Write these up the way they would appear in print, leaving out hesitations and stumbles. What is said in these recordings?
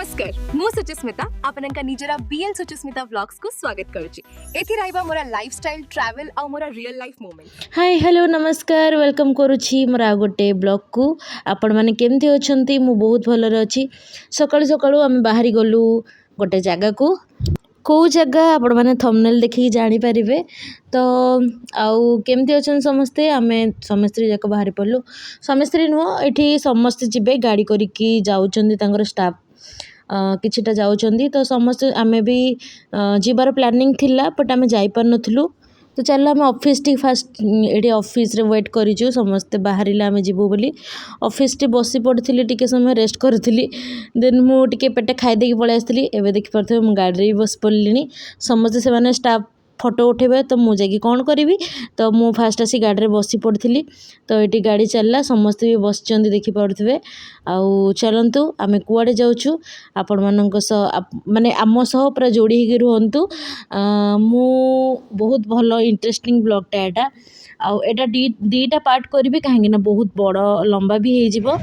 नमस्कार मु Suchismita आपनका निजरा BL Suchismita vlogs को स्वागत करूची एथि रहबा मोरा लाइफस्टाइल ट्रैवल और मोरा real life moment. Hi hello नमस्कार वेलकम करुछि मोर आ गोटे ब्लॉग को आपण माने केमथि अछंती मु बहुत भलरे अछि। सकाळु सकाळु आमे बाहरी गलु गोटे जगह को कौ जगह आपण माने थंबनेल देखि जानि परिबे। तो आउ केमथि अछन समस्ते आमे समस्त्री जाक बाहरी पड़लु समस्त्री नुह एठी समस्त जिबे गाड़ी करिकी जाउचंदी तांगर स्टाफ किछिटा जाउचंदी तो समस्त आमे भी जिबार प्लानिंग थिला बट आमे जाई पार नथलु। तो चल आम ऑफिस टी फास्ट ये ऑफिस रे वेट करूँ समस्ते बाहर आम जीवु बोली ऑफिस टी बसी पड़ी टी समय रेस्ट करी देन मुझे पेटे खाईदे पलि आसती एवं देखिपे मुझे गाड़ी बस पड़े समस्ते से स्टाफ फोटो उठेबे तो मुझे कौन करी तो मु फास्ट आसी गाड़ी बसी पड़ी तो ये गाड़ी चलला समस्ते भी बस देखिपे आउ चलतु आम कुआड़े जाऊँ आपण मानक माने आम सह पूरा जोड़ी होगी रुहतु। मु बहुत भल इंटरेस्टिंग ब्लॉगटा एटा आउ एटा दीटा पार्ट करी कहीं बहुत बड़ लंबा भी हो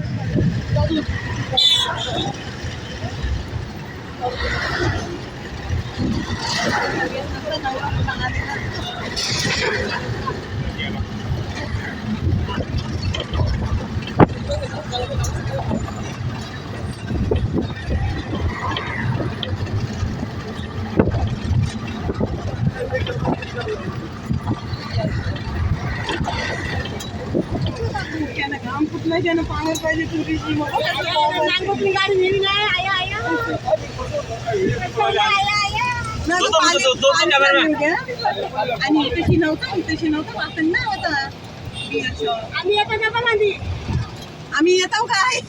आम्ही येतो काय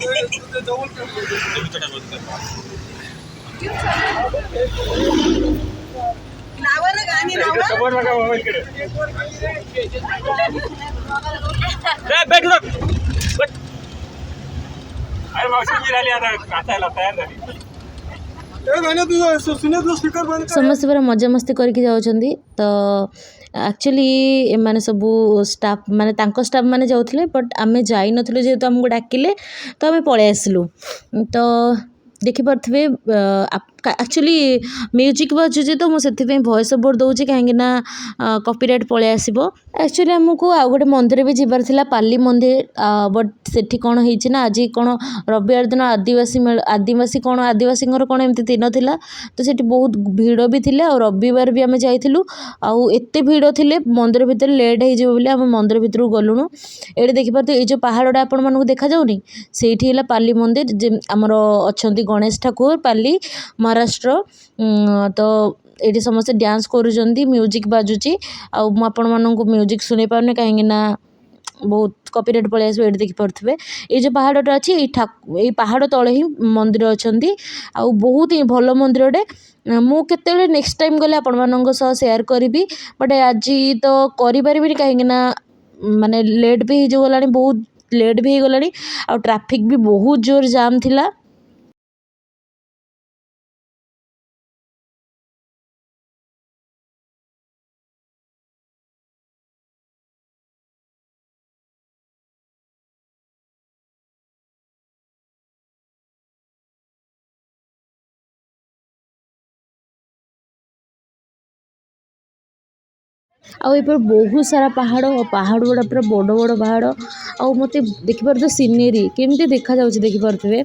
नावर गाणी नावर समस्त पूरा मजा मस्ती करके जाउछंदी। तो एक्चुअली एमाने सबू स्टाफ माने तांको स्टाफ माने जाउथले बट आमे जाई नथले जेहेतु हमको डाकिले तो आमे पळे आसलु। तो देखि परथबे एक्चुअली म्यूजिक बाजुचे तो मुझे वॉइस ओवर दूसरी कहीं कॉपीराइट पळे आसीबो। एक्चुअली हमको आ गोटे मंदिर भी जीवार थिला पाली मंदिर बट सेठी कौन होईछि ना आज कौन रविवार दिन आदिवासी कौन आदिवासी कौन एमती दिन थिला तो सेठी बहुत भीड़ भी थिले और रविवार भी आमे जाइथिलु आउ एते भीड़ थिले मंदिर भितर लेट हो जिवो बोली आमे मंदिर भितर गलुनु। एडे देखि परते ए जो पहाड़टा आपण मानकु देखा जाउनी सेठी हैला पाली मंदिर जे हमर अछंती गणेश ठाकुर पाली महाराष्ट्र। तो ये समस्त डांस करुँच म्यूजिक बाजुची आपण मानक म्यूजिक शुणी पारे कहीं बहुत कॉपीराइट पळे आसो। ये देखिपे ये जो पहाड़टा अच्छी ये पहाड़ तले ही मंदिर अच्छा आउ बहुत ही भल मंदिरटे मु केते नेक्स्ट टाइम गले आपण मानक सह शेयर करी बट आज तो करें कहीं माने लेट भी हो गला बहुत लेट भी हो गला आ ट्रैफिक भी बहुत जोर जाम थिला। आउ ये बहुत सारा पहाड़ पहाड़ गुड़ा पूरा बड़ बड़ पहाड़ आउ मत देखिपार सीनेरी केमती देखा जाउछि देखिपारे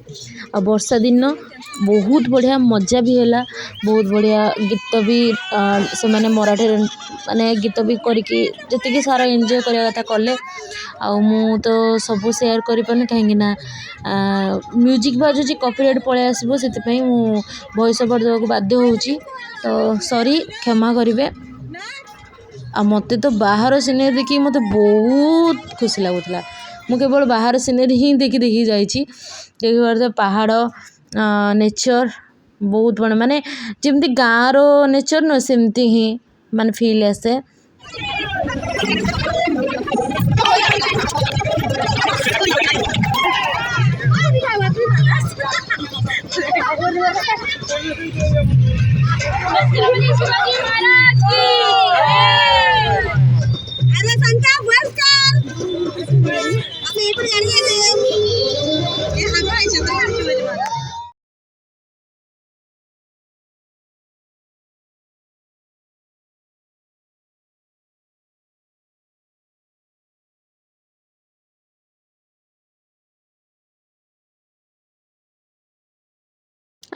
आ वर्षा दिन बहुत बढ़िया मजा भी है बहुत बढ़िया गीत भी से माने मराठी माने गीत भी करके जी सारा एंजॉय करने कथा कले आउ मु तो सब शेयर करें कहीं म्यूजिक बाजुची कॉपीराइट पळे आसबो से मु वॉइस ओवर देवाक बाध्य होउची। तो सॉरी क्षमा करेंगे आ मते तो बाहर सीनेरी देखी मते बहुत खुशी लगुला मु केवल बाहर सीनेरी ही देखी जाइए देखिए पहाड़ नेचर बहुत बड़ा माने जमती गाँव रो नेचर न सेमती ही माने फील आसे।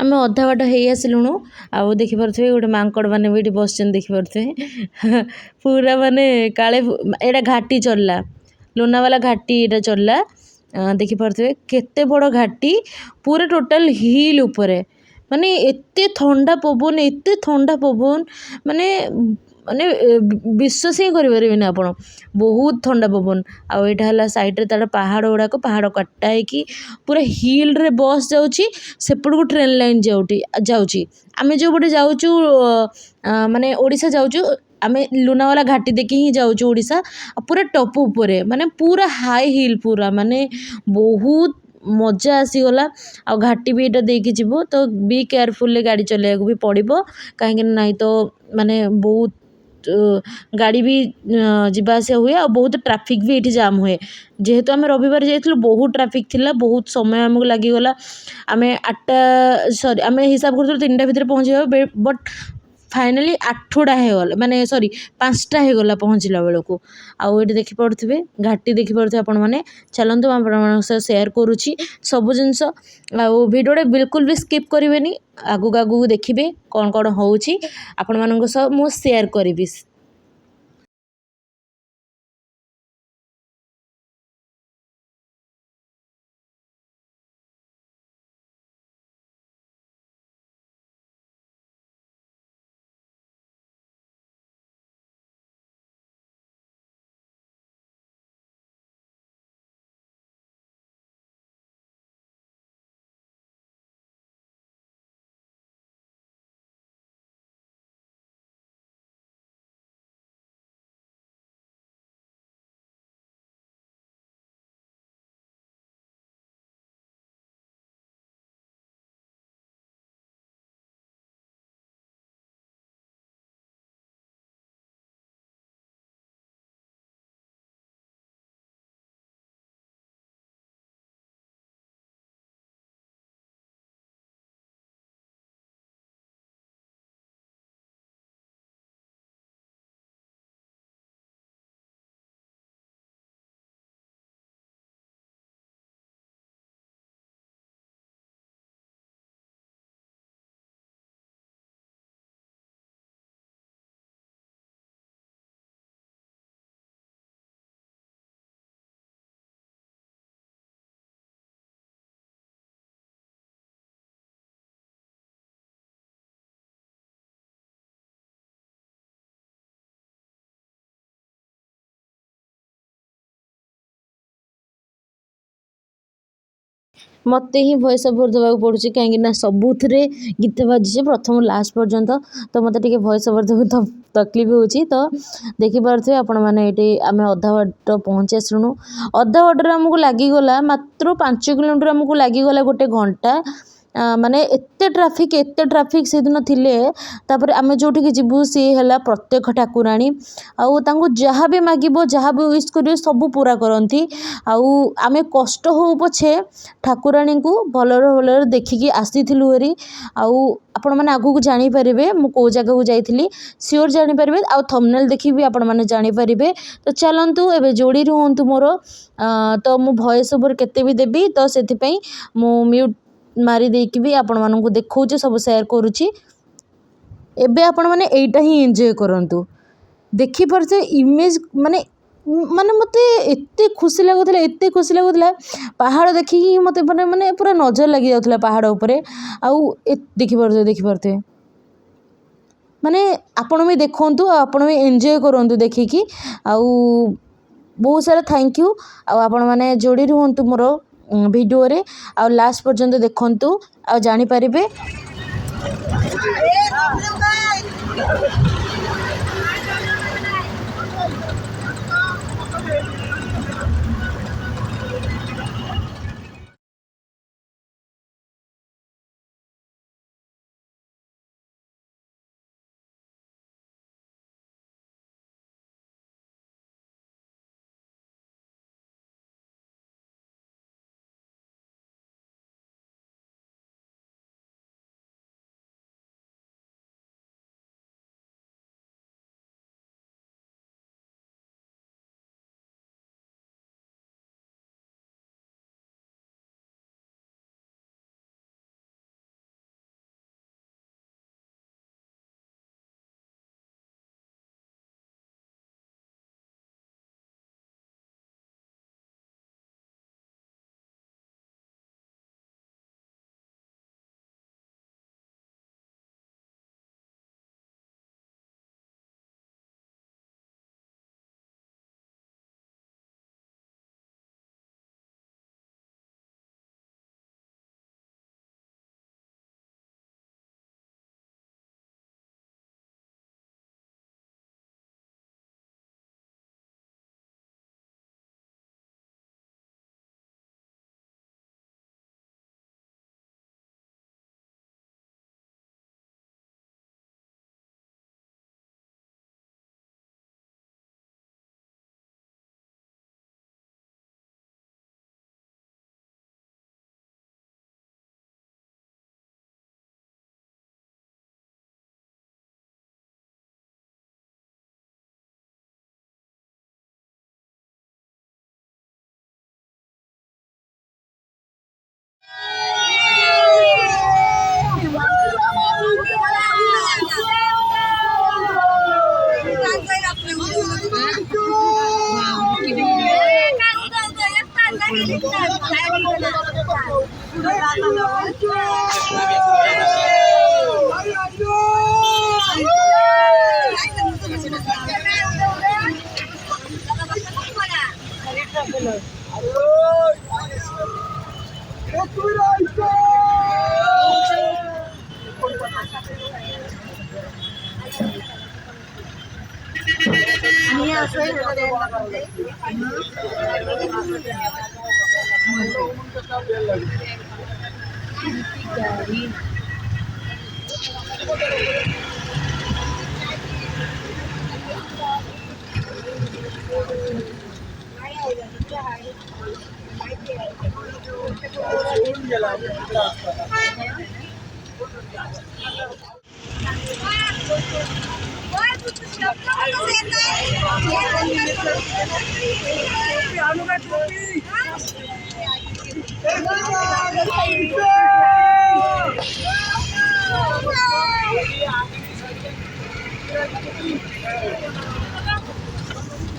ଆମେ ଅଧା ବାଟ ହେଇ ଆସିଲୁଣୁ। ଆଉ ଦେଖିପାରୁଥିବେ ଗୋଟେ ମାଙ୍କଡ଼ ମାନେ ବି ଏଠି ବସିଛନ୍ତି ଦେଖିପାରୁଥିବେ ପୁରା ମାନେ କାଳେ ଏଇଟା ଘାଟି ଚଢ଼ିଲା, ଲୋନାବାଲା ଘାଟି ଏଇଟା ଚଢ଼ିଲା। ଦେଖିପାରୁଥିବେ କେତେ ବଡ଼ ଘାଟି, ପୁରା ଟୋଟାଲ୍ ହିଲ୍ ଉପରେ, ମାନେ ଏତେ ଥଣ୍ଡା ପବନ, ଏତେ ଥଣ୍ଡା ପବନ, ମାନେ ମାନେ ବିଶ୍ୱାସ ହିଁ କରିପାରିବେନି ଆପଣ, ବହୁତ ଥଣ୍ଡା ପବନ। ଆଉ ଏଇଟା ହେଲା ସାଇଡ଼୍ରେ ତା'ର ପାହାଡ଼ ଗୁଡ଼ାକ, ପାହାଡ଼ କଟା ହେଇକି ପୁରା ହିଲ୍ରେ ବସ୍ ଯାଉଛି, ସେପଟକୁ ଟ୍ରେନ୍ ଲାଇନ୍ ଯାଉଛି। ଆମେ ଯେଉଁପଟେ ଯାଉଛୁ ମାନେ ଓଡ଼ିଶା ଯାଉଛୁ, ଆମେ ଲୁନାବାଲା ଘାଟି ଦେଖି ହିଁ ଯାଉଛୁ ଓଡ଼ିଶା। ଆଉ ପୁରା ଟପ୍ ଉପରେ, ମାନେ ପୁରା ହାଇ ହିଲ୍, ପୁରା ମାନେ ବହୁତ ମଜା ଆସିଗଲା। ଆଉ ଘାଟି ବି ଏଇଟା ଦେଇକି ଯିବ, ତ ବି କେୟାରଫୁଲ୍ରେ ଗାଡ଼ି ଚଲେଇବାକୁ ବି ପଡ଼ିବ, କାହିଁକି ନା ନାହିଁ ତ ମାନେ ବହୁତ ଗାଡ଼ି ବି ଯିବା ଆସିବା ହୁଏ, ଆଉ ବହୁତ ଟ୍ରାଫିକ୍ ବି ଏଇଠି ଜାମ୍ ହୁଏ। ଯେହେତୁ ଆମେ ରବିବାର ଯାଇଥିଲୁ, ବହୁତ ଟ୍ରାଫିକ୍ ଥିଲା, ବହୁତ ସମୟ ଆମକୁ ଲାଗିଗଲା। ଆମେ ଆମେ ହିସାବ କରୁଥିଲୁ 3ଟା ଭିତରେ ପହଞ୍ଚିବା, ବଟ୍ ଫାଇନାଲି 8ଟା ହେଇଗଲା, ମାନେ 5ଟା ହେଇଗଲା ପହଞ୍ଚିଲା ବେଳକୁ। ଆଉ ଏଇଠି ଦେଖିପାରୁଥିବେ ଘାଟି, ଦେଖିପାରୁଥିବେ ଆପଣମାନେ। ଚାଲନ୍ତୁ ମୁଁ ଆପଣମାନଙ୍କ ସହ ସେୟାର କରୁଛି ସବୁ ଜିନିଷ। ଆଉ ଭିଡ଼ିଓଟା ବିଲକୁଲ ବି ସ୍କିପ୍ କରିବେନି, ଆଗକୁ ଆଗକୁ ଦେଖିବେ କ'ଣ କ'ଣ ହେଉଛି, ଆପଣମାନଙ୍କ ସହ ମୁଁ ସେୟାର କରିବି। ମୋତେ ହିଁ ଭଏସ୍ ଓଭର୍ ଦେବାକୁ ପଡ଼ୁଛି, କାହିଁକିନା ସବୁଥିରେ ଗୀତ ବାଜିଛି ପ୍ରଥମରୁ ଲାଷ୍ଟ ପର୍ଯ୍ୟନ୍ତ, ତ ମୋତେ ଟିକେ ଭଏସ୍ ଓଭର୍ ଦେବାକୁ ତକଲିଫ ହେଉଛି। ତ ଦେଖିପାରୁଥିବେ ଆପଣମାନେ, ଏଇଠି ଆମେ ଅଧା ବାଟ ପହଞ୍ଚି ଆସିଲୁଣୁ। ଅଧା ବାଟରେ ଆମକୁ ଲାଗିଗଲା ମାତ୍ର 5 କିଲୋମିଟର, ଆମକୁ ଲାଗିଗଲା 1 ଘଣ୍ଟା। ମାନେ ଏତେ ଟ୍ରାଫିକ୍ ସେଦିନ ଥିଲେ। ତାପରେ ଆମେ ଯେଉଁଠିକି ଯିବୁ ସିଏ ହେଲା ପ୍ରତ୍ୟକ୍ଷ ଠାକୁରାଣୀ, ଆଉ ତାଙ୍କୁ ଯାହା ବି ମାଗିବ, ଯାହା ବି ୱିଶ୍ କରିବ, ସବୁ ପୁରା କରନ୍ତି। ଆଉ ଆମେ କଷ୍ଟ ହଉ ପଛେ ଠାକୁରାଣୀଙ୍କୁ ଭଲରେ ଦେଖିକି ଆସିଥିଲୁ ହେରି। ଆଉ ଆପଣମାନେ ଆଗକୁ ଜାଣିପାରିବେ ମୁଁ କେଉଁ ଜାଗାକୁ ଯାଇଥିଲି, ସିଓର୍ ଜାଣିପାରିବେ। ଆଉ ଥମ୍ବନେଲ୍ ଦେଖିକି ବି ଆପଣମାନେ ଜାଣିପାରିବେ। ତ ଚାଲନ୍ତୁ ଏବେ ଯୋଡ଼ି ରୁହନ୍ତୁ ମୋର। ତ ମୁଁ ଭଏସ୍ ଓଭର୍ କେତେ ବି ଦେବି, ତ ସେଥିପାଇଁ ମୁଁ ମ୍ୟୁଟ୍ ମାରି ଦେଇକି ବି ଆପଣମାନଙ୍କୁ ଦେଖାଉଛି, ସବୁ ସେୟାର କରୁଛି। ଏବେ ଆପଣମାନେ ଏଇଟା ହିଁ ଏନ୍ଜୟ କରନ୍ତୁ। ଦେଖିପାରୁଥିବେ ଇମେଜ୍, ମାନେ ମୋତେ ଏତେ ଖୁସି ଲାଗୁଥିଲା ପାହାଡ଼ ଦେଖିକି, ମୋତେ ମାନେ ପୁରା ନଜର ଲାଗିଯାଉଥିଲା ପାହାଡ଼ ଉପରେ। ଆଉ ଦେଖିପାରୁଥିବେ ମାନେ ଆପଣ ବି ଦେଖନ୍ତୁ, ଆଉ ଆପଣ ବି ଏନ୍ଜୟ କରନ୍ତୁ ଦେଖିକି। ଆଉ ବହୁତ ସାରା ଥ୍ୟାଙ୍କ ୟୁ। ଆଉ ଆପଣମାନେ ଯୋଡ଼ି ରୁହନ୍ତୁ ମୋର ଭିଡ଼ିଓରେ, ଆଉ ଲାଷ୍ଟ ପର୍ଯ୍ୟନ୍ତ ଦେଖନ୍ତୁ, ଆଉ ଜାଣିପାରିବେ।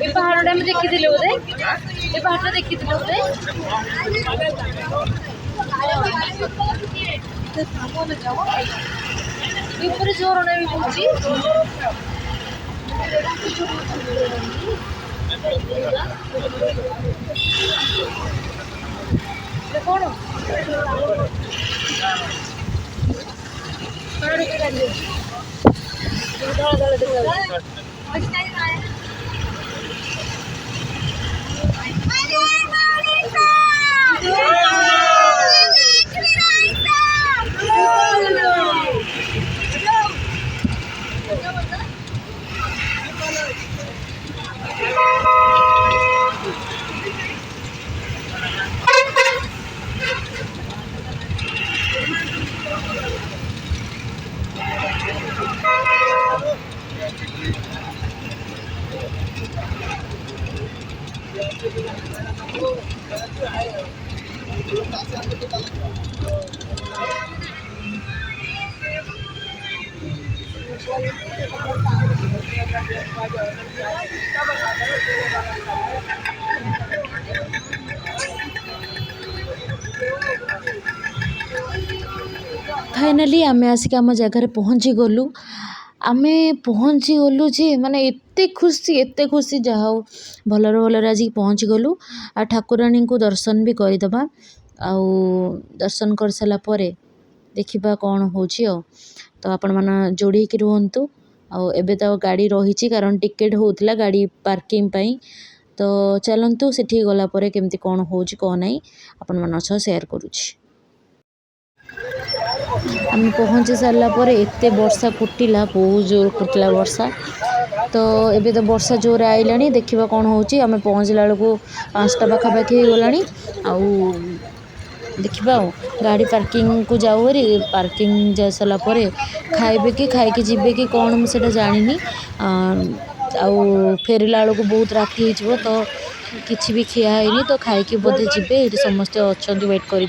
ଏ ପାହାଡ଼ଟା ଆମେ ଦେଖିଥିଲେ ବୋଧେ ଏ ପାହାଡ଼ଟା ଦେଖିଥିଲେ ବୋଧେ ଉପରେ ଝରଣା ବି ବହୁଛି କ'ଣ फाइनाली आमे आसिक आम जगार पहुँची गलु आमे पहुँची गलु जे माने एते खुशी जहा हो भलर भलर आज पहुँची गलु आ ठाकुराणी को दर्शन भी करदबा आउ दर्शन कर सारा पर देखा कौन हो तो आपण मैंने जोड़ी की रुहतु आबे तो गाड़ी रही कारण टिकेट होता गाड़ी पार्किंग पाई तो चलतु से गलापर केमती कौन हो कौन ना आपण मान सेयार करुँच आम पहुँची सारापर एत वर्षा कुटिला बहुत जोर कुटिला वर्षा तो एबे तो वर्षा जोर आईला देखा कौन हो पहुँचला बेलू 5टा पाखापाखि हो गलानी आउ देखा गाड़ी पार्किंग को जाऊ हरी पार्किंग जा सारापर खाइबे कि खाइकी जीवे कि कौन मुझे जानी आउ फेरला बेलू बहुत राति हो तो किसी भी खिया है तो खाइकी बोधे जीवे समस्ते अच्छा वेट कर।